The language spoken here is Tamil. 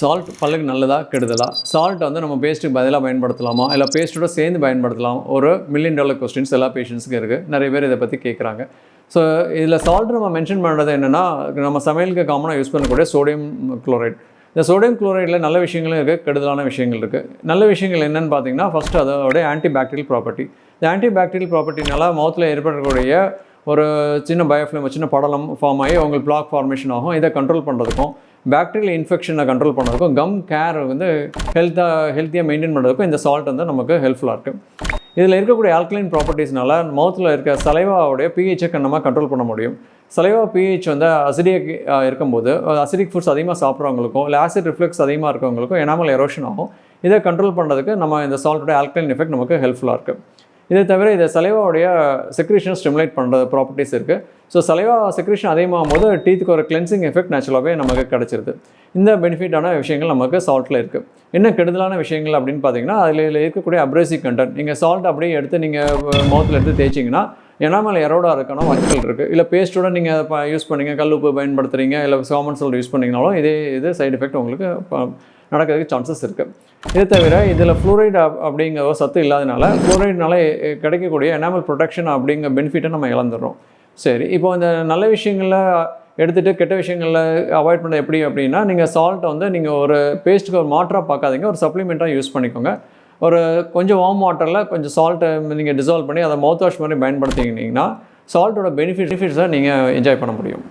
சால்ட் பல்லுக்கு நல்லதா கெடுதலா? சால்ட் வந்து நம்ம பேஸ்ட்டுக்கு பதிலாக பயன்படுத்தலாமா, இல்லை பேஸ்ட்டோட சேர்ந்து பயன்படுத்தலாம்? ஒரு $1,000,000 கொஸ்டின்ஸ் எல்லா பேஷண்ட்ஸுக்கும் இருக்குது. நிறைய பேர் இதை பற்றி கேட்குறாங்க. ஸோ இதில் சால்ட் நம்ம மென்ஷன் பண்ணுறது என்னென்னா, நம்ம சமையலுக்கு காமனாக யூஸ் பண்ணக்கூடிய சோடியம் குளோரைட். இந்த சோடியம் குளோரைடில் நல்ல விஷயங்களும் இருக்குது, கெடுதலான விஷயங்கள் இருக்குது. நல்ல விஷயங்கள் என்னென்னு பார்த்தீங்கன்னா, ஃபஸ்ட்டு அதோடைய ஆன்டிபாக்டீரியல் ப்ராப்பர்ட்டி. இந்த ஆன்டிபாக்டீரியல் ப்ராப்பர்ட்டினால மவுத்தில் ஏற்படக்கூடிய ஒரு சின்ன பயோஃபிலிம், சின்ன படலம் ஃபார்ம் ஆகி உங்களுக்கு பிளாக் ஃபார்மேஷன் ஆகும். இதை கண்ட்ரோல் பண்ணுறதுக்கும், பாக்டீரியல் இன்ஃபெக்ஷனை கண்ட்ரோல் பண்ணுறதுக்கும், கம் கேர் வந்து ஹெல்த்தியாக மெயின்டைன் பண்ணுறதுக்கும் இந்த சால்ட் வந்து நமக்கு ஹெல்ப்ஃபுல்லாக இருக்குது. இதில் இருக்கக்கூடிய ஆல்கலைன் ப்ராப்பர்ட்டிஸ்னால மவுத்தில் இருக்க சலைவாவுடைய பிஹெச்சை நம்ம கண்ட்ரோல் பண்ண முடியும். சலைவா பிஹெச் வந்து அசிடிக் இருக்கும்போது, அசிடிக் ஃபுட்ஸ் அதிகமாக சாப்பிட்றவங்களுக்கும், இல்லை ஆசிட் ரிஃப்ளெக்ஸ் அதிகமாக இருக்கவங்களுக்கும் எனாமல் எரோஷன் ஆகும். இதை கண்ட்ரோல் பண்ணுறதுக்கு நம்ம இந்த சால்ட்டோட ஆல்கலைன் எஃபெக்ட் நமக்கு ஹெல்ப்ஃபுல்லாக இருக்குது. இதை தவிர இதை சலைவாவுடைய செக்ரேஷன் ஸ்டிமுலேட் பண்ணுற ப்ராப்பர்ட்டிஸ் இருக்குது. ஸோ சலைவா செக்ரேஷன் அதிகமாகும் போது டீத்துக்கு ஒரு கிளென்சிங் எஃபெக்ட் நேச்சுரலாகவே நமக்கு கிடச்சிருது. இந்த பெனிஃபிட்டான விஷயங்கள் நமக்கு சால்ட்டில் இருக்குது. என்ன கெடுதலான விஷயங்கள் அப்படின்னு பார்த்தீங்கன்னா, அதில் இருக்கக்கூடிய அப்ரேசிவ் கண்டென்ட். நீங்கள் சால்ட் அப்படியே எடுத்து நீங்கள் மவுத்தில் எடுத்து தேய்ச்சிங்கன்னா எனாமல் எரோடாக இருக்கான வாய்ப்புகள் இருக்குது. இல்லை பேஸ்ட்டோட நீங்கள் அதை யூஸ் பண்ணிங்க, கல் உப்பு பயன்படுத்துகிறீங்க, இல்லை காமன் சால்ட் யூஸ் பண்ணிங்கனாலும் இதே சைடு எஃபெக்ட் உங்களுக்கு நடக்கிறதுக்கு சான்சஸ் இருக்குது. இதை தவிர இதில் ஃப்ளூரைடு அப்படிங்கிற ஒரு சத்து இல்லாதனால ஃப்ளூரைடுனால கிடைக்கக்கூடிய எனாமல் ப்ரொடெக்ஷன் அப்படிங்கிற பெனிஃபிட்டை நம்ம இழந்துடுறோம். சரி, இப்போ இந்த நல்ல விஷயங்களில் எடுத்துகிட்டு கெட்ட விஷயங்களில் அவாய்ட் பண்ண எப்படி அப்படின்னா, நீங்கள் சால்ட்டை வந்து நீங்கள் ஒரு பேஸ்ட்டுக்கு ஒரு மாற்றாக பார்க்காதீங்க, ஒரு சப்ளிமெண்ட்டாக யூஸ் பண்ணிக்கோங்க. ஒரு கொஞ்சம் வார்ம் வாட்டரில் கொஞ்சம் சால்ட்டை நீங்கள் டிசால்வ் பண்ணி அதை மவுத் வாஷ் மாதிரி பயன்படுத்திக்கிட்டிங்கன்னா சால்ட்டோட பெனிஃபிட்ஸை நீங்கள் என்ஜாய் பண்ண முடியும்.